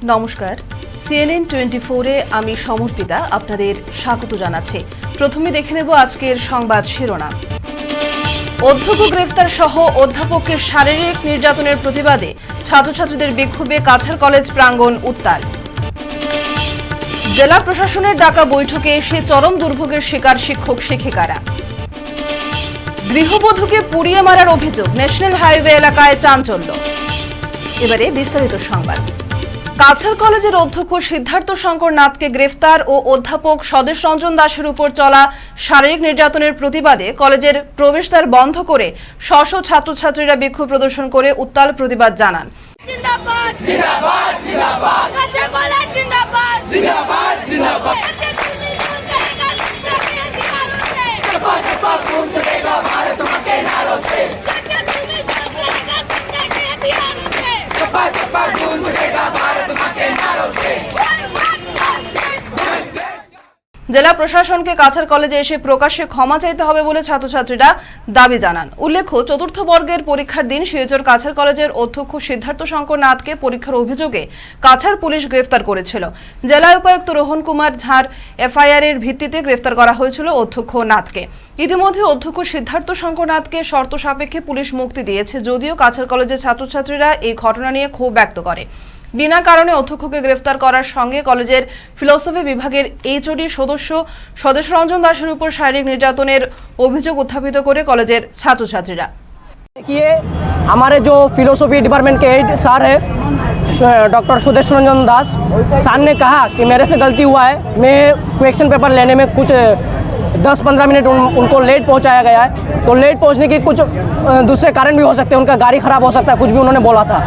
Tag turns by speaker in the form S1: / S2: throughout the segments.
S1: নমস্কার, সিএনএন 24-এ আমি সমর্পিতা আপনাদের স্বাগত জানাচ্ছি। প্রথমে দেখে নেব আজকের সংবাদ শিরোনাম। অধ্যক্ষ গ্রেফতার সহ অধ্যাপকের শারীরিক নির্যাতনের প্রতিবাদে ছাত্রছাত্রীদের বিক্ষোভে কাছাড় কলেজ প্রাঙ্গণ উত্তাল। জেলা প্রশাসনের ডাকা বৈঠকে এসে চরম দুর্ভোগের শিকার শিক্ষক শিক্ষিকারা। গৃহবধূকে পুড়িয়ে মারার অভিযোগ, ন্যাশনাল হাইওয়ে এলাকায় চাঞ্চল্য। এবারে বিস্তারিত সংবাদ। কাছাড় কলেজের অধ্যক্ষ সিদ্ধার্থ শঙ্কর নাথকে গ্রেফতার ও অধ্যাপক স্বদেশ রঞ্জন দাসের উপর চলা শারীরিক নির্যাতনের প্রতিবাদে কলেজের প্রবেশদ্বার বন্ধ করে শশ ছাত্রছাত্রীরা বিক্ষোভ প্রদর্শন করে উত্তাল প্রতিবাদ জানান।
S2: জিন্দাবাদ জিন্দাবাদ জিন্দাবাদ কাছাড় কলেজ জিন্দাবাদ জিন্দাবাদ জিন্দাবাদ खून छूटेगा भारत मां के नारों से चप्पा चप्पा खून छूटेगा भारत मां के नारों से।
S1: জেলা প্রশাসনকে কাছাড় কলেজে এসে প্রকাশ্যে ক্ষমা চাইতে হবে বলে ছাত্রছাত্রীরা দাবি জানান। উল্লেখ্য, চতুর্থ বর্গের পরীক্ষার দিন শিলচর কাছাড় কলেজের অধ্যক্ষ সিদ্ধার্থ শঙ্কর নাথকে পরীক্ষার অভিযোগে কাছাড় পুলিশ গ্রেফতার করেছিল। জেলা উপায়ুক্ত রোহন কুমার ঝাড় এফআইআর এর ভিত্তিতে গ্রেফতার করা হয়েছিল অধ্যক্ষ নাথকে। ইতিমধ্যে অধ্যক্ষ সিদ্ধার্থ শঙ্কর নাথকে শর্ত সাপেক্ষে পুলিশ মুক্তি দিয়েছে, যদিও কাছাড় কলেজের ছাত্রছাত্রীরা এই ঘটনা নিয়ে ক্ষোভ ব্যক্ত করে। বিনা কারণে অধ্যক্ষকে গ্রেফতার করার সঙ্গে কলেজের ফিলোসফি বিভাগের এইচওডি সদস্য স্বদেশ রঞ্জন দাসের উপর শারীরিক নির্যাতনের অভিযোগ উত্থাপিত করে কলেজের ছাত্রছাত্রীরা।
S3: देखिए, हमारे जो फिलोसफी डिपार्टमेंट के हेड सर है डॉक्टर सुदेश रंजन दास सर ने कहा कि मेरे से गलती हुआ है। मैं क्वेश्चन पेपर लेने में कुछ 10-15 मिनट उनको लेट पहुंचाया गया है, तो लेट पहुंचने की कुछ दूसरे कारण भी हो सकते हैं, उनका गाड़ी ख़राब हो सकता है, कुछ भी उन्होंने बोला था।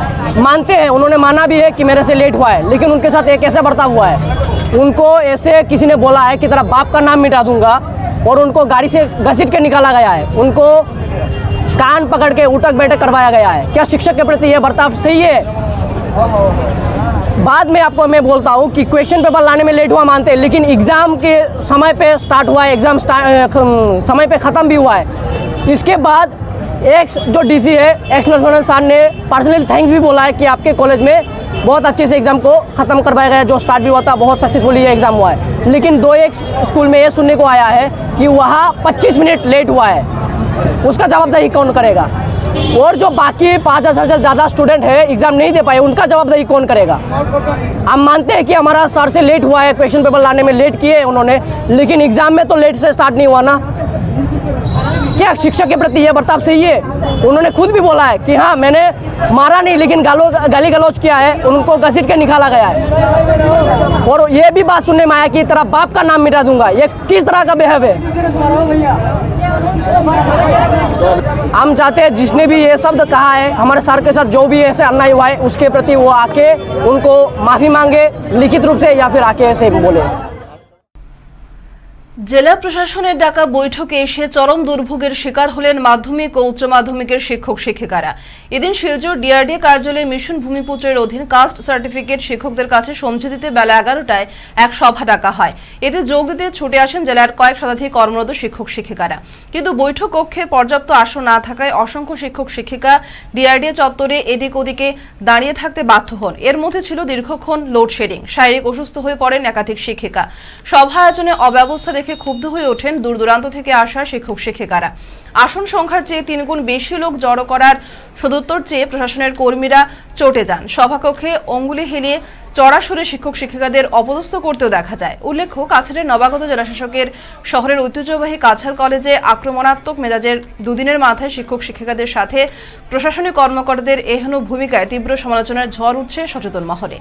S3: मानते हैं, उन्होंने माना भी है कि मेरे से लेट हुआ है, लेकिन उनके साथ एक ऐसा बर्ताव हुआ है। उनको ऐसे किसी ने बोला है कि तेरा बाप का नाम मिटा दूंगा, और उनको गाड़ी से घसीट के निकाला गया है, उनको कान पकड़ के उठक बैठक करवाया गया है। क्या शिक्षक के प्रति यह बर्ताव सही है? बाद में आपको मैं बोलता हूँ कि क्वेश्चन पेपर लाने में लेट हुआ मानते हैं, लेकिन एग्ज़ाम के समय पे स्टार्ट हुआ है, एग्ज़ाम समय पे ख़त्म भी हुआ है। इसके बाद एक जो डीसी है एक्स नरसोनन सर ने पर्सनली थैंक्स भी बोला है कि आपके कॉलेज में बहुत अच्छे से एग्ज़ाम को ख़त्म करवाया गया, जो स्टार्ट भी हुआ था बहुत सक्सेसफुली ये एग्ज़ाम हुआ है। लेकिन एक स्कूल में ये सुनने को आया है कि वहाँ 25 मिनट लेट हुआ है, उसका जवाबदेही कौन करेगा? और जो बाकी 5,000 से ज़्यादा स्टूडेंट है एग्ज़ाम नहीं दे पाए, उनका जवाबदेही कौन करेगा? हम मानते हैं कि हमारा सर से लेट हुआ है, क्वेश्चन पेपर लाने में लेट किए उन्होंने, लेकिन एग्ज़ाम में तो लेट से स्टार्ट नहीं हुआ ना। क्या शिक्षक के प्रति यह बर्ताव सही है? उन्होंने खुद भी बोला है कि हाँ, मैंने मारा नहीं, लेकिन गाली गलौज किया है, उनको घसीट के निकाला गया है। और ये भी बात सुनने में आया कि तेरा बाप का नाम मिटा दूंगा। ये किस तरह का बिहेव है? हम चाहते हैं जिसने भी ये शब्द कहा है हमारे सर के साथ, जो भी ऐसे अन्याय हुआ है, उसके प्रति वो आके उनको माफ़ी मांगे लिखित रूप से, या फिर आके ऐसे बोले।
S1: জেলা প্রশাসনের ডাকা বৈঠকে এসে চরম দুর্ভোগের শিকার হলেন মাধ্যমিক ও উচ্চ মাধ্যমিকের শিক্ষক শিক্ষিকারা। এদিন শিলচর ডিআরডি কার্যালয়ে মিশন ভূমিপুত্রের অধীন কাস্ট সার্টিফিকেট শিক্ষকদের কাছে সমঝে দিতে বেলা 11টায় এক সভা ডাকা হয়। এতে যোগ দিতে ছুটে আসেন জেলার কয়েক শতাধিক কর্মরত শিক্ষক শিক্ষিকারা, কিন্তু বৈঠক কক্ষে পর্যাপ্ত আসন না থাকায় অসংখ্য শিক্ষক শিক্ষিকা ডিআরডি চত্বরে এদিক ওদিকে দাঁড়িয়ে থাকতে বাধ্য হন। এর মধ্যে ছিল দীর্ঘক্ষণ লোডশেডিং, শারীরিক অসুস্থ হয়ে পড়েন একাধিক শিক্ষিকা। সভা আয়োজনে অব্যবস্থা দেখে ক্ষুব্ধ হয়ে ওঠেন দূর দূরান্ত থেকে আসা শিক্ষক শিক্ষিকারা। আসন সংখ্যার চেয়ে 3 গুণ বেশি লোক জড়ো করার সদুত্তর চেয়ে প্রশাসনের কর্মীরা চটে যান। সভাকক্ষে অঙ্গুলি হেলিয়ে চড়া সুরে শিক্ষক শিক্ষিকাদের অপদস্থ করতেও দেখা যায়। উল্লেখ্য, কাছাড়ের নবাগত জেলাশাসকের শহরের ঐতিহ্যবাহী কাছাড় কলেজে আক্রমণাত্মক মেজাজের দুদিনের মাথায় শিক্ষক শিক্ষিকাদের সাথে প্রশাসনিক কর্মকর্তাদের এহেন ভূমিকায় তীব্র সমালোচনার ঝড় উঠছে সচেতন মহলে।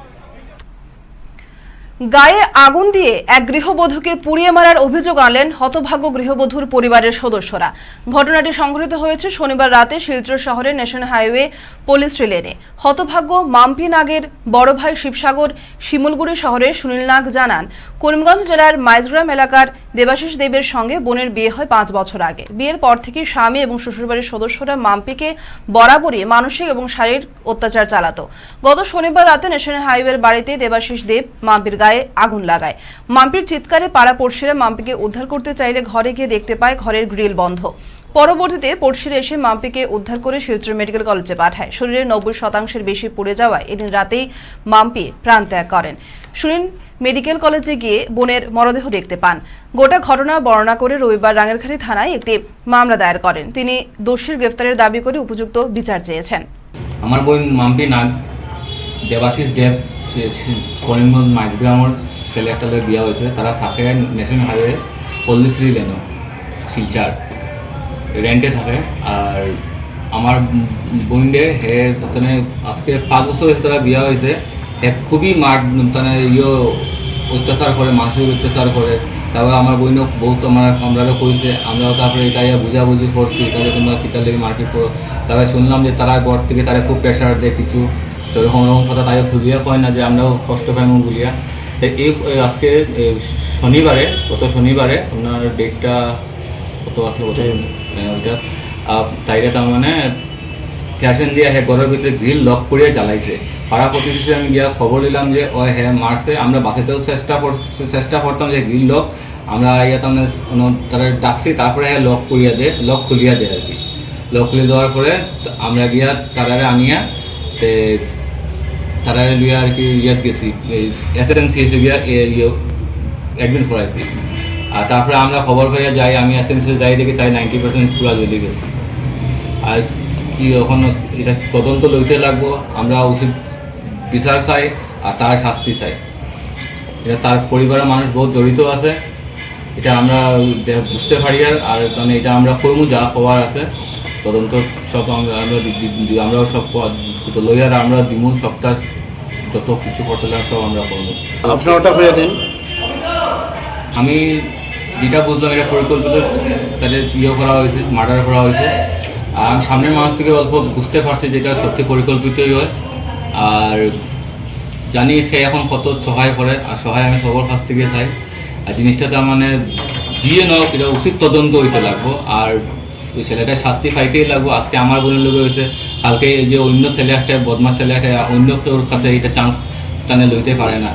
S1: গায়ে আগুন দিয়ে এক গৃহবধূকে পুড়িয়ে মারার অভিযোগ আনলেন হতভাগ্য গৃহবধূর পরিবারের সদস্যরা। ঘটনাটি সংঘটিত হয়েছে শনিবার রাতে শিলচর শহরের ন্যাশনাল হাইওয়ে পুলিশ লেনে। হতভাগ্য মাম্পি নাগের বড় ভাই শিবসাগর শিমুলগুড়ি শহরের সুনীল নাগ জানান, করিমগঞ্জ জেলার মাইজগ্রাম এলাকার দেবাশিস দেবের সঙ্গে বোনের বিয়ে হয় 5 বছর আগে। বিয়ের পর থেকে স্বামী এবং শ্বশুরবাড়ির সদস্যরা মাম্পিকে বরাবরই মানসিক এবং শারীরিক অত্যাচার চালাতো। গত শনিবার রাতে ন্যাশনাল হাইওয়ের বাড়িতে দেবাশিস দেব মাম্পির গায়ে আগুন লাগায়। মাম্পির চিৎকারে পাড়া পড়শিরা মাম্পিকে উদ্ধার করতে চাইলে ঘরে গিয়ে দেখতে পায় ঘরের গ্রিল বন্ধ। পরবর্তীতে পড়শিরা এসে মাম্পিকে উদ্ধার করে শিলচর মেডিকেল কলেজে পাঠায়। শরীরের 90% বেশি পুড়ে যাওয়ায় এদিন রাতেই মাম্পি প্রাণ ত্যাগ করেন। সুনীল মেডিকেল কলেজে গিয়ে বোনের মরদেহ দেখতে পান। গোটা ঘটনা বর্ণনা করে রবিবার রাঙ্গিরখালী থানায় একটি মামলা দায়ের করেন। তিনি দোষীর গ্রেফতারের দাবি করে উপযুক্ত বিচার চেয়েছেন।
S4: আমার বোন মাম্পি নাগ দেবাশিস দেব করিমগঞ্জ মাইজগ্রামের ছেলে একটা বিয়া হয়েছে। তারা থাকে ন্যাশনাল হাইওয়ে পল্লীশ্রী লেনো শিলচার রেন্টে থাকে। আর আমার বোনদের হে আজকে 5 বছর হয়েছে তারা বিয়া হয়েছে। হে খুবই অত্যাচার করে, মানসিক অত্যাচার করে। তারপরে আমার বইনক বহুত আমরাও কইছে, আমরাও তারপরে এটা বুঝাবুঝি করছি, তাহলে তোমরা কিতার লেগে মার্কেট করো। তারপরে শুনলাম যে তারা ঘর থেকে তারা খুব প্রেশার দেয় কিছু, তো এরকম কথা তাই খুলিয়া কয় না যে আমরাও কষ্ট পাই মন বলিয়া। এই আজকে শনিবারে, গত শনিবারে আপনার ডেটটা কত আসলে ওইটা তাইরে তার মানে ক্যাশন দিয়ে হ্যাঁ ঘরের ভিতরে গ্রিল লক করিয়া চালাইছে। পাড়া প্রতিবেশী আমি গিয়া খবর দিলাম যে ও হ্যাঁ মারছে। আমরা বাসাতেও চেষ্টা করতাম যে গ্রিল লক আমরা ইয়েতাম তারা ডাকছি, তারপরে হ্যাঁ লক খুলিয়া দেয় আর কি। লক খুলে দেওয়ার পরে আমরা গিয়া তারারে আনিয়া তারারে গিয়া আর কি ইয়াত গেছি এসএমসি এসে গিয়া অ্যাডমিট করাইছি। আর তারপরে আমরা খবর পেয়ে যাই, আমি এসএমসি যাই দেখি তাই 90% পুরা জ্বলে গেছে। আর কি এখন এটা তদন্ত লইতে লাগবো, আমরা উচিত বিচার চাই আর তার শাস্তি চাই। এটা তার পরিবারের মানুষ বহুত জড়িত আছে, এটা আমরা বুঝতে পারি। আর মানে এটা আমরা করবো যা হওয়ার আছে তদন্ত সব আমরাও সব লইয়ার আমরা দিমু সপ্তাহ যত কিছু করতে লাগে সব আমরা করবো।
S5: আপনার ওটা হয়ে দেন।
S4: আমি যেটা বুঝলাম এটা পরিকল্পিত তাদের করা হয়েছে, মার্ডার করা হয়েছে। আর আমি সামনের মানুষ থেকে অল্প বুঝতে পারছি যেটা সত্যি পরিকল্পিতই হয়। আর জানি সে এখন কত সহায় করে, আর সহায় আমি সবার কাছ থেকে চাই। আর জিনিসটা তার মানে জিয়ে নয়, এটা উচিত তদন্ত হইতে লাগবো। আর ওই ছেলেটার শাস্তি পাইতেই লাগবো। আজকে আমার বোনের লোক হয়েছে, কালকে এই যে অন্য ছেলে একটা বদমাস ছেলে একটা অন্য কেউ কাছে এটা চান্স টানে লইতে পারে না।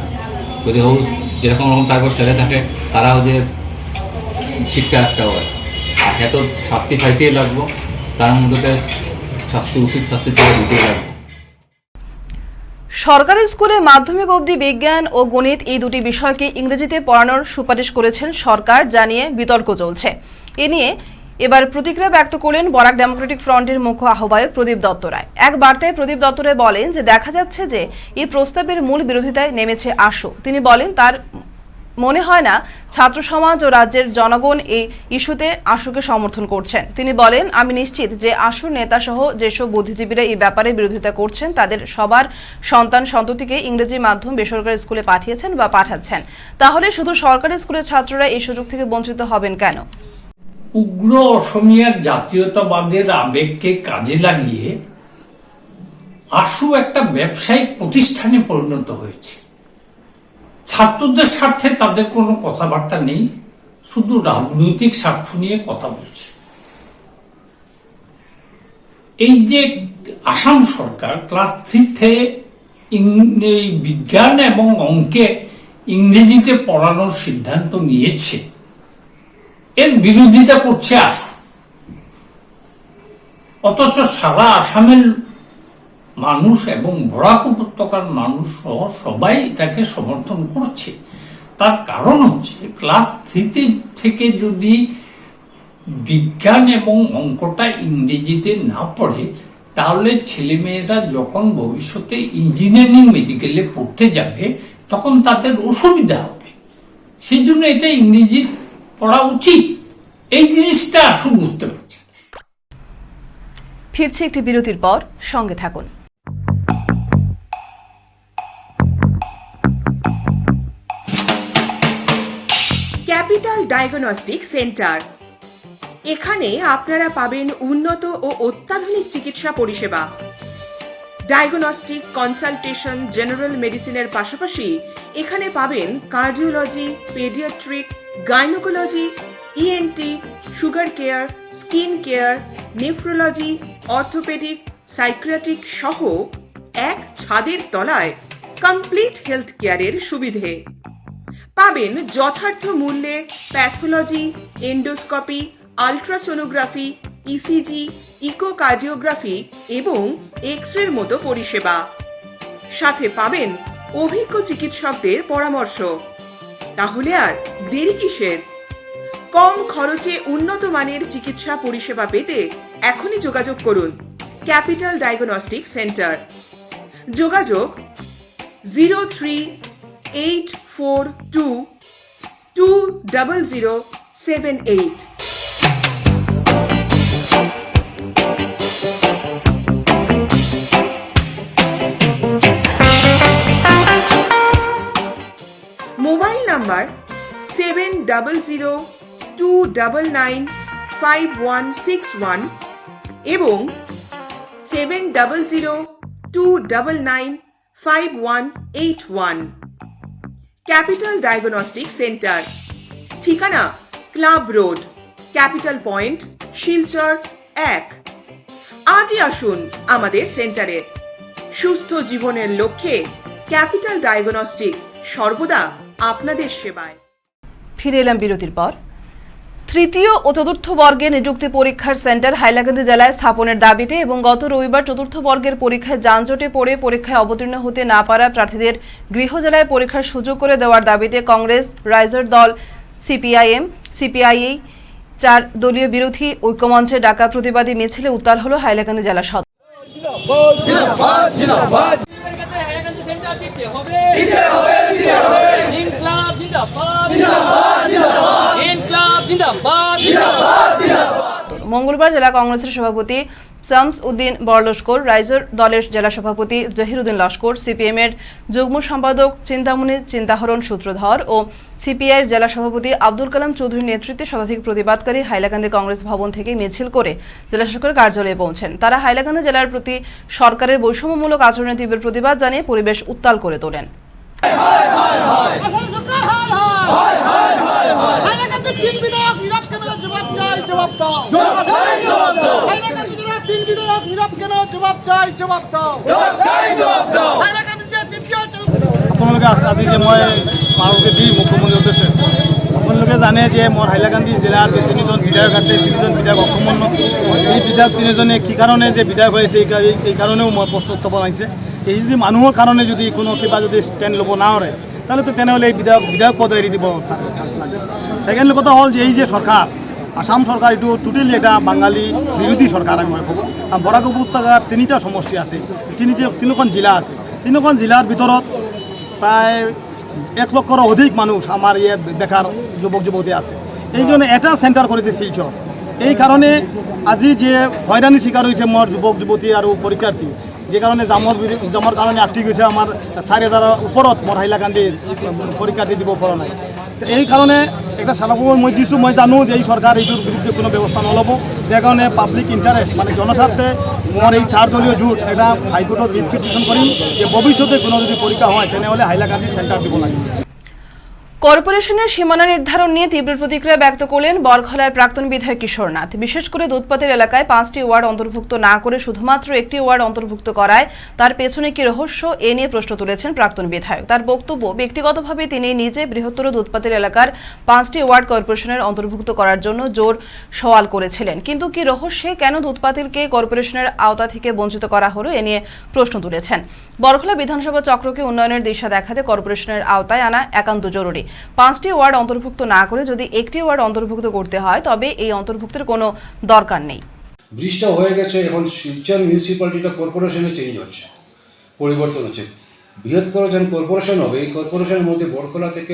S4: যদি হোক যেরকম রকম তারপর ছেলে থাকে তারাও যে শিক্ষা একটা হয়। আর এত শাস্তি পাইতেই লাগবো, তার মধ্যে শাস্তি উচিত শাস্তি দিতেই লাগবে।
S1: সরকারি স্কুলে মাধ্যমিক অবধি বিজ্ঞান ও গণিত এই দুটি বিষয়কে ইংরেজিতে পড়ানোর সুপারিশ করেছেন সরকার, জানিয়ে বিতর্ক চলছে। এ নিয়ে এবার প্রতিক্রিয়া ব্যক্ত করলেন বরাক ডেমোক্রেটিক ফ্রন্টের মুখ্য আহ্বায়ক প্রদীপ দত্ত রায়। এক বার্তায় প্রদীপ দত্ত রায় বলেন যে দেখা যাচ্ছে যে এই প্রস্তাবের মূল বিরোধিতায় নেমেছে আশু। তিনি বলেন তার মনে হয় না ছাত্র সমাজ ও রাজ্যের জনগণ এই ইস্যুতে আশুকে সমর্থন করছেন। তিনি বলেন, আমি নিশ্চিত যে আশুর নেতা সহ যেসব বুদ্ধিজীবীরা এই ব্যাপারে বিরোধিতা করছেন তাদের সবার সন্তান সন্ততিকে ইংরেজি মাধ্যম বেসরকারি স্কুলে পাঠিয়েছেন বা পাঠাচ্ছেন। তাহলে শুধু সরকারি স্কুলের ছাত্ররা এই সুযোগ থেকে বঞ্চিত হবেন কেন?
S6: উগ্র অসমিয়ার জাতীয়তাবাদের আবেগকে কাজে লাগিয়ে আশু একটা ব্যবসায়িক প্রতিষ্ঠানে পরিণত হয়েছে। ছাত্রদের স্বার্থে তাদের কোনো কথাবার্তা নেই, শুধু রাজনৈতিক স্বার্থ নিয়ে কথা বলছে। এই যে আসাম সরকার ক্লাস 3-তে বিজ্ঞান এবং অঙ্কে ইংরেজিতে পড়ানোর সিদ্ধান্ত নিয়েছে, এর বিরোধিতা করছে আশু। অথচ সারা আসামের মানুষ এবং বরাক উপত্যকার মানুষ সহ সবাই এটাকে সমর্থন করছে। তার কারণ হচ্ছে ক্লাস 3 থেকে যদি বিজ্ঞান এবং অঙ্কটা ইংরেজিতে না পড়ে, তাহলে ছেলেমেয়েরা যখন ভবিষ্যতে ইঞ্জিনিয়ারিং মেডিকেলে পড়তে যাবে তখন তাদের অসুবিধা হবে। সেই জন্য এটা ইংরেজি পড়া উচিত। এই জিনিসটা আশু বুঝতে পারছে।
S1: ফিরছে একটি বিরতির পর, সঙ্গে থাকুন।
S7: Capital diagnostic centre. এখানে আপনারা পাবেন উন্নত ও অত্যাধুনিক চিকিৎসা পরিষেবা। ডায়াগনস্টিক, কনসালটেশন, জেনারেল মেডিসিনের পাশাপাশি এখানে পাবেন cardiology, paediatric, gynaecology, ENT, sugar care, skin care, nephrology, orthopaedic, psychiatric সহ এক ছাদের তলায় কমপ্লিট হেলথ কেয়ারের সুবিধে পাবেন। যথার্থ মূল্যে pathology, endoscopy, ultrasonography, ECG, echocardiography এবং এক্স-রের মতো পরিষেবা। সাথে পাবেন অভিজ্ঞ চিকিৎসকদের পরামর্শ। তাহলে আর দেরি কিসের? কম খরচে উন্নত মানের চিকিৎসা পরিষেবা পেতে এখনই যোগাযোগ করুন ক্যাপিটাল ডায়াগনস্টিক সেন্টার। যোগাযোগ 0384220078। মোবাইল নাম্বার 7002995161 এবং 7002995181। ক্যাপিটাল ডায়াগনস্টিক সেন্টার, ঠিকানা club road, capital point, Silchar 1। আজই আসুন আমাদের সেন্টারে। সুস্থ জীবনের লক্ষ্যে ক্যাপিটাল ডায়াগনস্টিক সর্বদা আপনাদের সেবায়।
S1: ফিরে এলাম বিরতির পর। তৃতীয় ও চতুর্থ বর্গের নিযুক্তি পরীক্ষার সেন্টার হাইলাকান্দি জেলায় স্থাপনের দাবিতে এবং গত রবিবার চতুর্থ বর্গের পরীক্ষায় যানজটে পড়ে পরীক্ষায় অবতীর্ণ হতে না পারা প্রার্থীদের গৃহ জেলায় পরীক্ষার সুযোগ করে দেওয়ার দাবিতে কংগ্রেস, রাইজার দল, সিপিআইএম, সিপিআইএ 4 দলীয় বিরোধী ঐক্যমঞ্চের ডাকা প্রতিবাদী মিছিলে উত্তাল হল হাইলাকান্দি জেলা সদর। মঙ্গলবার জেলা কংগ্রেসের সভাপতি শামস উদ্দিন বড়লস্কর, রাইজার দলের জেলা সভাপতি জহিরুদ্দিন লস্কর, সিপিএম এর যুগ্ম সম্পাদক চিন্তামণি চিন্তাহরণ সূত্রধর ও সিপিআই এর জেলা সভাপতি আব্দুল কালাম চৌধুরীর নেতৃত্বে শতাধিক প্রতিবাদকারী হাইলাকান্দি কংগ্রেস ভবন থেকে মিছিল করে জেলা শাসকের কার্যালয়ে পৌঁছেন। তারা হাইলাকান্দি জেলার প্রতি সরকারের বৈষম্যমূলক আচরণের তীব্র প্রতিবাদ জানিয়ে পরিবেশ উত্তাল করে তোলেন।
S5: আপোনালোকে আজি যে মই স্মাৰকে দি মুখ্যমন্ত্ৰীৰ উদ্দেশ্যে আপোনালোকে জানে যে মোৰ হাইলাকান্দি জিলাৰ যে 3জন বিধায়ক আছে, 3জন বিধায়ক অসম্পন্ন। এই বিধায়ক 3জনে কি কাৰণে যে বিধায়ক হয়েছে এই কাৰণেও মই প্ৰশ্ন উত্থাপন আহিছে। এই যদি মানুহৰ কাৰণে যদি কোনো কিবা যদি ষ্টেণ্ড ল'ব নোৱাৰে তাহলে তো তেনেহ'লে এই বিধায়ক পদ এৰি দিব। সেকেন্ড কথা হ'ল যে এই যে সরকার আসাম সরকার এইটো টোটেলি এটা বাঙালি বিরোধী সরকার আমি ভাবো। আর বরাক উপত্যকার 3টা সমষ্টি আছে, 3খন জিলা আছে। 3খন জিলার ভিতৰত প্রায় 1 লক্ষর অধিক মানুষ আমার ইয়াত বেকার যুবক যুবতী আছে। এই জন্য এটা সেন্টার করেছে শিলচর। এই কারণে আজি যে হয়রানির শিকার হয়েছে মোর যুবক যুবতী আর পরীক্ষার্থী, যে কারণে জামৰ কাৰণে আটকি গৈছে আমার 4000 ওপৰত মোৰ হাইলাকান্দিৰ পৰীক্ষাৰ্থী দিব পৰা নাই। এই কারণে একটা সারাপর মই দিছোঁ। মই জানো যে এই সরকার এইটোর বিরুদ্ধে কোনো ব্যবস্থা নল'ব। যে কারণে পাবলিক ইন্টারেস্ট মানে জনস্বার্থে মোর এই 4 দলীয় জোট এটা হাইকোর্টত রিট পিটিশন কৰিম যে ভবিষ্যতে কোনো যদি পরীক্ষা হয় তেনেহ'লে হাইলাকান্দি সেন্টার দিব লাগে।
S1: কর্পোরেশনের সীমানা নির্ধারণ নিয়ে তীব্র প্রতিক্রিয়া ব্যক্ত করলেন বরখলার প্রাক্তন বিধায়ক কিশোরনাথ। বিশেষ করে দুধপাতের এলাকায় 5টি ওয়ার্ড অন্তর্ভুক্ত না করে শুধুমাত্র একটি ওয়ার্ড অন্তর্ভুক্ত করায় তার পেছনে কি রহস্য, এ নিয়ে প্রশ্ন তুলেছেন প্রাক্তন বিধায়ক। তার বক্তব্য, ব্যক্তিগতভাবে তিনি নিজে বৃহত্তর দুধপাতের এলাকার 5টি ওয়ার্ড কর্পোরেশনের অন্তর্ভুক্ত করার জন্য জোর সওয়াল করেছিলেন, কিন্তু কি রহস্যে কেন দুধপাতিলকে কর্পোরেশনের আওতা থেকে বঞ্চিত করা হলো, এ নিয়ে প্রশ্ন তুলেছেন। বরখলা বিধানসভা চক্রকে উন্নয়নের দিশা দেখাতে কর্পোরেশনের আওতায় আনা একান্ত জরুরি। 5টি ওয়ার্ড অন্তর্ভুক্ত না করে যদি একটি ওয়ার্ড অন্তর্ভুক্ত করতে হয় তবে এই অন্তর্ভুক্তের কোনো দরকার নেই।
S8: ব্রিজটা হয়ে গেছে, এখন শিলচর মিউনিসিপ্যালিটিটা কর্পোরেশনে চেঞ্জ হচ্ছে, পরিবর্তন হচ্ছে। বৃহত্তর যখন কর্পোরেশন হবে, এই কর্পোরেশনের মধ্যে বরখলা থেকে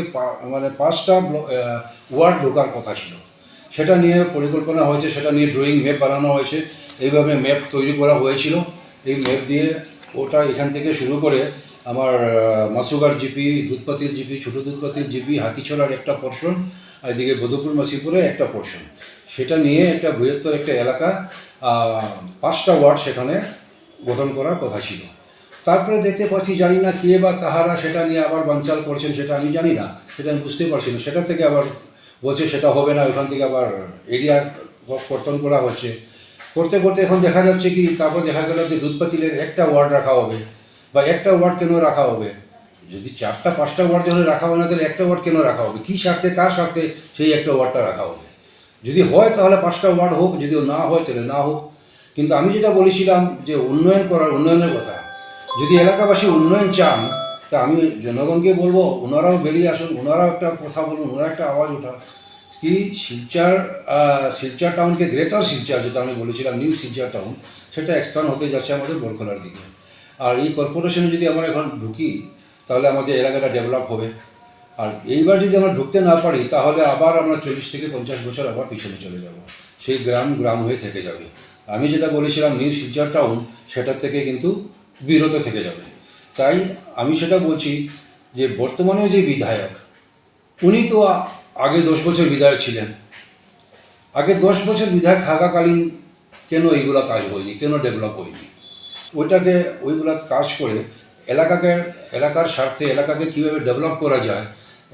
S8: মানে 5টা ওয়ার্ড ঢোকার কথা ছিল। সেটা নিয়ে পরিকল্পনা হয়েছে, সেটা নিয়ে ড্রয়িং ম্যাপ বানানো হয়েছে। এইভাবে ম্যাপ তৈরি করা হয়েছিল। এই ম্যাপ দিয়ে ওটা এখান থেকে শুরু করে আমার মাসুগার জিপি, দুধপাতির জিপি, ছোটো দুধপাতির জিপি, হাতিছড়ার একটা পোর্শন, আর এদিকে বধুপুর মাসিপুরে একটা পোর্শন, সেটা নিয়ে একটা বৃহত্তর একটা এলাকা 5টা ওয়ার্ড সেখানে গঠন করার কথা ছিল। তারপরে দেখতে পাচ্ছি, জানি না কে বা কাহারা সেটা নিয়ে আবার বানচাল করছেন, সেটা আমি জানি না, সেটা আমি বুঝতে পারছি না। সেটা থেকে আবার বলছে সেটা হবে না, ওখান থেকে আবার এরিয়া কর্তন করা হচ্ছে। করতে করতে এখন দেখা যাচ্ছে কি, তারপর দেখা গেল যে দুধপাতিলের একটা ওয়ার্ড রাখা হবে, বা একটা ওয়ার্ড কেন রাখা হবে? যদি 4টা 5টা ওয়ার্ড যখন রাখা হবে না, তাহলে একটা ওয়ার্ড কেন রাখা হবে? কী স্বার্থে, কার স্বার্থে সেই একটা ওয়ার্ডটা রাখা হবে? যদি হয় তাহলে 5টা ওয়ার্ড হোক, যদি না হয় তাহলে না হোক। কিন্তু আমি যেটা বলেছিলাম যে উন্নয়নের কথা, যদি এলাকাবাসী উন্নয়ন চান তা আমি জনগণকে বলবো ওনারাও বেরিয়ে আসুন, ওনারাও একটা কথা বলুন, ওনারা একটা আওয়াজ ওঠান কি শিলচর টাউনকে গ্রেটার শিলচর, যেটা আমি বলেছিলাম নিউ শিলচর টাউন, সেটা এক্সপ্যান্ড হতে যাচ্ছে আমাদের বরখলার দিকে। আর এই কর্পোরেশনে যদি আমরা এখন ঢুকি তাহলে আমাদের এলাকাটা ডেভেলপ হবে। আর এইবার যদি আমরা ঢুকতে না পারি তাহলে আবার আমরা 40 থেকে 50 বছর আবার পিছনে চলে যাব, সেই গ্রাম হয়ে থেকে যাবে। আমি যেটা বলেছিলাম নিউ শিলচর টাউন, সেটার থেকে কিন্তু বিরত থেকে যাবে। তাই আমি সেটা বলছি যে বর্তমানে যে বিধায়ক, উনি তো আগে 10 বছর বিধায়ক ছিলেন। আগে 10 বছর বিধায়ক থাকাকালীন কেন এইগুলো কাজ হয়নি, কেন ডেভেলপ হয়নি? ওইগুলা কাজ করে এলাকার স্বার্থে এলাকাকে কীভাবে ডেভেলপ করা যায়,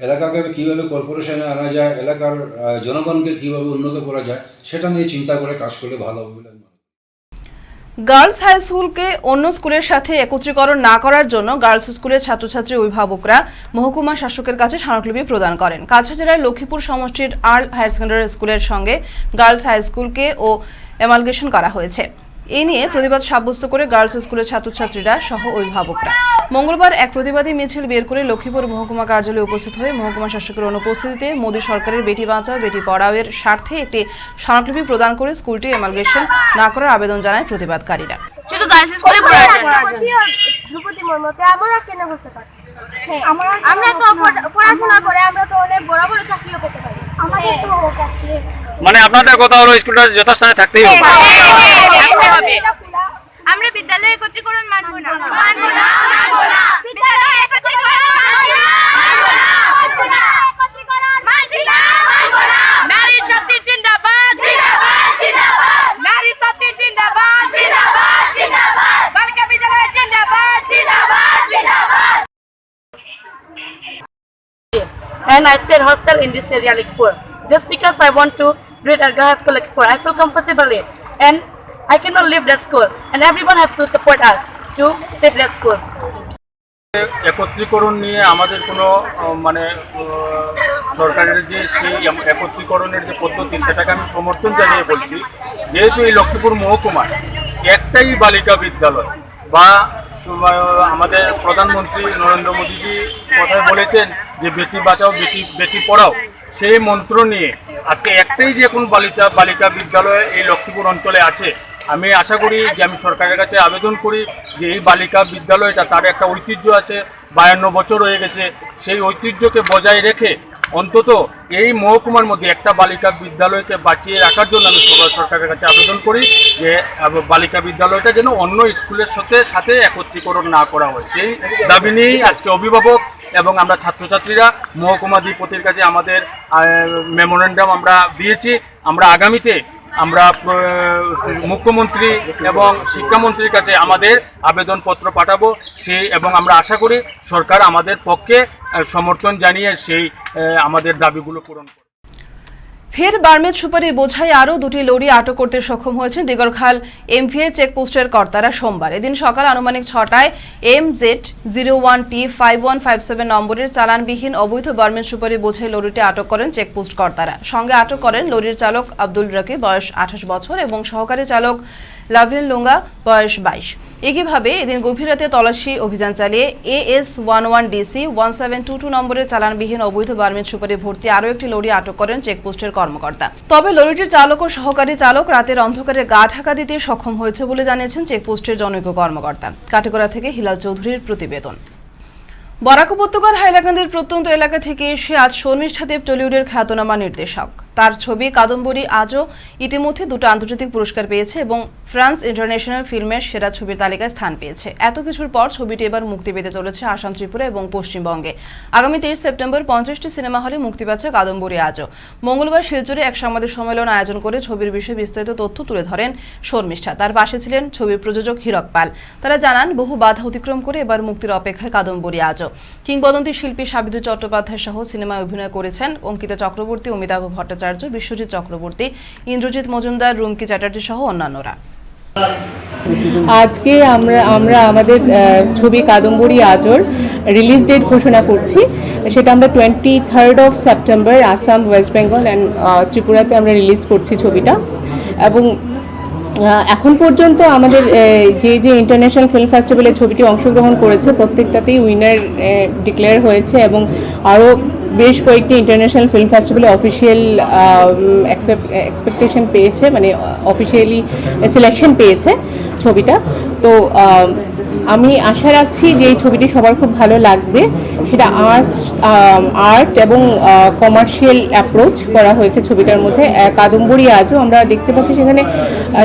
S8: এলাকাকে কীভাবে কর্পোরেশনে আনা যায়, এলাকার জনগণকে কীভাবে উন্নত করা যায়, সেটা নিয়ে চিন্তা করে কাজ করলে ভালো হবে বলে আমি মনে করি।
S1: গার্লস হাই স্কুলকে অন্য স্কুলের সাথে একত্রীকরণ না করার জন্য গার্লস স্কুলের ছাত্রছাত্রী অভিভাবকরা মহকুমা শাসকের কাছে স্মারকলিপি প্রদান করেন। কাছাড় জেলার লক্ষ্মীপুর সমষ্টির আর্ল হায়ার সেকেন্ডারি স্কুলের সঙ্গে গার্লস হাই স্কুলকে অ্যামালগেশন করা হয়েছে। এই নিয়ে প্রতিবাদ সাব্যস্ত করে গার্লস স্কুলের ছাত্রছাত্রীরা সহ অভিভাবকরা মঙ্গলবার এক প্রতিবাদী মিছিল বের করে লক্ষ্মীপুর মহকুমা কার্যালয়ে উপস্থিত হয়ে মহকুমা শাসকের অনুপস্থিতিতে মোদী সরকারের বেটি বাঁচাও বেটি পড়াও এর স্বার্থে একটি স্মারকলিপি প্রদান করে স্কুলটি অ্যামালগেশন না করার আবেদন জানায় প্রতিবাদকারীরা।
S9: শুধু গার্লস স্কুলে দ্রৌপদী মুর্মুতে আমরা কেন হতে পারি? আমরা তো পড়াশোনা করে আমরা তো অনেক বড় বড় চাকরিও পেতে পারি। আমাদের তো
S10: মানে আপনাদের কথা হলো স্কুলটা যথাস্থানে থাকতেই হবে।
S9: আমরা বিদ্যালয় একত্রীকরণ মানব না। নারী শক্তি জিন্দাবাদ, নারী শক্তি জিন্দাবাদ, বালিকা বিদ্যালয় জিন্দাবাদ।
S11: And I stayed hostel in this area, Lakepur. Just because I want to read at Girls School, Lakepur, I feel comfortably, and I cannot leave that school. And everyone has to support us to save that school.
S10: একত্রীকরণ নিয়ে আমাদের কোনো মানে সরকারের যে সেই একত্রীকরণের যে পদ্ধতি, সেটাকে আমি সমর্থন জানিয়ে বলছি। যেহেতু এই লক্ষ্মীপুর মহকুমায় একটাই বালিকা বিদ্যালয়, বা আমাদের প্রধানমন্ত্রী নরেন্দ্র মোদীজি কথায় বলেছেন যে বেটি বাঁচাও বেটি পড়াও, সেই মন্ত্র নিয়ে আজকে একটাই যে এখন বালিকা বিদ্যালয় এই লক্ষ্মীপুর অঞ্চলে আছে। আমি আশা করি যে আমি সরকারের কাছে আবেদন করি যে এই বালিকা বিদ্যালয়টা, তার একটা ঐতিহ্য আছে, 52 বছর হয়ে গেছে, সেই ঐতিহ্যকে বজায় রেখে অন্তত এই মহকুমার মধ্যে একটা বালিকা বিদ্যালয়কে বাঁচিয়ে রাখার জন্য আমি সরকারের কাছে আবেদন করি যে বালিকা বিদ্যালয়টা যেন অন্য স্কুলের সাথে একত্রীকরণ না করা হয়। সেই দাবি নিয়েই আজকে অভিভাবক এবং আমরা ছাত্রছাত্রীরা মহকুমাধিপতির কাছে আমাদের মেমোরেন্ডাম আমরা দিয়েছি। আমরা আগামীতে আমরা মুখ্যমন্ত্রী এবং শিক্ষামন্ত্রীর কাছে আমাদের আবেদনপত্র পাঠাবো এবং আমরা আশা করি সরকার আমাদের পক্ষে সমর্থন জানিয়ে সেই আমাদের দাবিগুলো পূরণ করবে।
S1: ফের বার্মেদ সুপারি বোঝাই আরও 2টি লরি আটক করতে সক্ষম হয়েছেন দিগরখাল এমভিএ চেকপোস্টের কর্তারা সোমবার। এদিন সকাল আনুমানিক 6টায় MZ01T5157 নম্বরের চালানবিহীন অবৈধ বার্মেদ সুপারি বোঝাই লরিটি আটক করেন চেকপোস্ট কর্তারা। সঙ্গে আটক করেন লরির চালক আব্দুল রকিব, বয়স 28 বছর, এবং সহকারী চালক লাভলিন লুঙ্গা, বয়স 22। একইভাবে এদিন গভীর রাতে তল্লাশি অভিযান চালিয়ে AS11DC1722 নম্বরের চালানবিহীন অবৈধ বার্মেদ সুপারি ভর্তি আরও একটি লরি আটক করেন চেকপোস্টের কর্মকর্তা। তবে লরিটির চালক ও সহকারী চালক রাতের অন্ধকারে গা ঢাকা দিতে সক্ষম হয়েছে বলে জানিয়েছেন চেকপোস্টের জনৈক কর্মকর্তা। কাটিগড়া থেকে হিলাল চৌধুরীর প্রতিবেদন। বরাক উপত্যকার হাইলাকান্দির প্রত্যন্ত এলাকা থেকে এসে আজ শর্মিষ্ঠা দেব টলিউডের খ্যাতনামা নির্দেশক। তার ছবি কাদম্বরী আজও ইতিমধ্যে 2টি আন্তর্জাতিক পুরস্কার পেয়েছে এবং ফ্রান্স ইন্টারন্যাশনাল ফিল্মের সেরা ছবির তালিকায় স্থান পেয়েছে। এত কিছুর পর ছবিটি এবার মুক্তি পেতে চলেছে আসাম, ত্রিপুরা এবং পশ্চিমবঙ্গে। আগামী 23 সেপ্টেম্বর 50টি সিনেমা হলে মুক্তি পাচ্ছে কাদম্বরী আজও। মঙ্গলবার শিলচরে এক সাংবাদিক সম্মেলন আয়োজন করে ছবির বিষয়ে বিস্তারিত তথ্য তুলে ধরেন শর্মিষ্ঠা। তার পাশে ছিলেন ছবির প্রযোজক হীরক পাল। তারা জানান, বহু বাধা অতিক্রম করে এবার মুক্তির অপেক্ষায় কাদম্বরী আজও। কিংবদন্তি শিল্পী সাবিত্রী চট্টোপাধ্যায় সহ সিনেমায় অভিনয় করেছেন অঙ্কিতা চক্রবর্তী, অমিতাভ ভট্টাচার্য, বিশ্বজিৎ চক্রবর্তী, ইন্দ্রজিৎ মজুমদার, রুমকি চ্যাটার্জি সহ অন্যান্যরা।
S11: আজকে আমরা আমাদের ছবি কাদম্বরী আজর রিলিজ ডেট ঘোষণা করছি। সেটা আমরা 23rd of September Assam, West Bengal and ত্রিপুরাতে আমরা রিলিজ করছি ছবিটা। এবং এখন পর্যন্ত আমাদের যে ইন্টারন্যাশনাল ফিল্ম ফেস্টিভ্যালে ছবিটি অংশগ্রহণ করেছে প্রত্যেকটাতেই উইনার ডিক্লেয়ার হয়েছে এবং আরও বেশ কয়েকটি ইন্টারন্যাশনাল ফিল্ম ফেস্টিভ্যালে অফিসিয়াল এক্সপেকটেশন পেয়েছে, মানে অফিসিয়ালি সিলেকশন পেয়েছে ছবিটা। তো আমি আশা রাখছি যে এই ছবিটি সবার খুব ভালো লাগবে। সেটা আর্ট এবং কমার্শিয়াল অ্যাপ্রোচ করা হয়েছে ছবিটার মধ্যে। কাদম্বরী আজও আমরা দেখতে পাচ্ছি সেখানে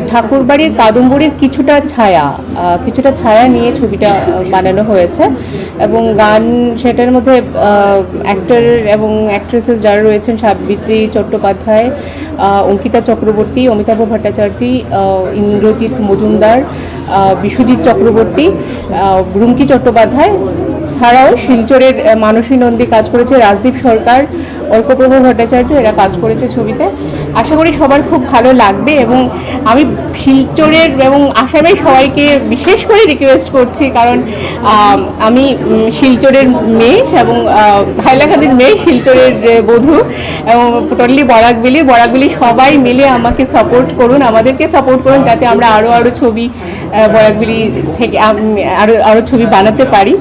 S11: ঠাকুরবাড়ির কাদম্বরীর কিছুটা ছায়া নিয়ে ছবিটা বানানো হয়েছে এবং গান সেটার মধ্যে অ্যাক্টর এবং অ্যাক্ট্রেসেস যারা রয়েছেন সাবিত্রী চট্টোপাধ্যায়, অঙ্কিতা চক্রবর্তী, অমিতাভ ভট্টাচার্য, ইন্দ্রজিৎ মজুমদার, বিশ্বজিৎ চক্রবর্তী, রুমকি চট্টোপাধ্যায় ছাড়াও শিলচরের মানসী নন্দী কাজ করেছে, রাজদীপ সরকার, অর্কপ্রভা ভট্টাচার্য এরা কাজ করেছে ছবিতে। আশা করি সবার খুব ভালো লাগবে এবং আমি শিলচরের এবং আসামের সবাইকে বিশেষ করে রিকোয়েস্ট করছি, কারণ আমি শিলচরের মেয়ে এবং হাইলাকান্দির মেয়ে, শিলচরের বধূ এবং টোটালি বরাকবেলি সবাই মিলে আমাকে সাপোর্ট করুন, আমাদেরকে সাপোর্ট করুন যাতে আমরা আরও ছবি বরাকবেলি থেকে আরও ছবি বানাতে পারি।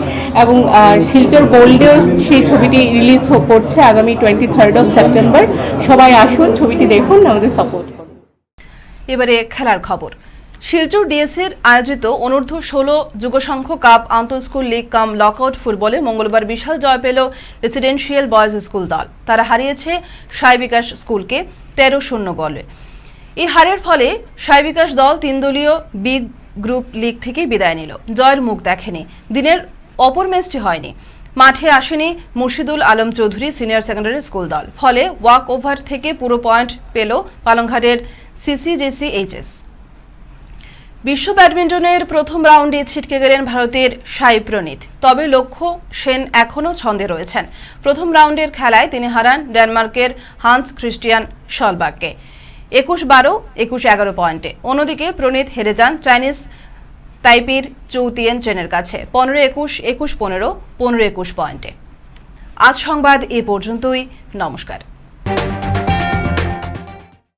S11: এবং শিলচর গোল্ডেও সেই ছবিটি রিলিজ করছে আগামী 23rd of September। সবাই আসুন, ছবিটি দেখুন, আমাদের সাপোর্ট করুন।
S1: এবারে খেলার খবর। শিলচর ডিএসির আয়োজিত অনূর্ধ্ব 16 যুবসংঘ কাপ আন্তঃ স্কুল লিগ কাম লকআউট ফুটবলে মঙ্গলবার বিশাল জয় পেল রেসিডেন্সিয়াল বয়েজ স্কুল দল। তারা হারিয়েছে সাই বিকাশ স্কুলকে 13-0 গোলে। এই হারের ফলে সাই বিকাশ দল 3 দলীয় বি গ্রুপ লিগ থেকে বিদায় নিল। জয়ের মুখ দেখেনি। দিনের অপর ম্যাচটি হয়নি। মাঠে আসেনি Murshidul Alam Chowdhury senior secondary school দল। ফলে ওয়াক ওভার থেকে পুরো পয়েন্ট পেল পালংঘাটের CCJCHS। বিশ্ব ব্যাডমিন্টনের প্রথম রাউন্ডে ছিটকে গেলেন ভারতের সাই প্রণীত। তবে লক্ষ্য সেন এখনও ছন্দে রয়েছেন। প্রথম রাউন্ডের খেলায় তিনি হারান ডেনমার্কের হান্স ক্রিস্টিয়ান শলবাককে 21-12, 21-11 পয়েন্টে। অন্যদিকে প্রণীত হেরে যান চাইনিজ তাইপির চৌতিয়ান চেনের কাছে 15-21, 21-15, 15-21 পয়েন্টে। আজ সংবাদ এ পর্যন্তই। নমস্কার।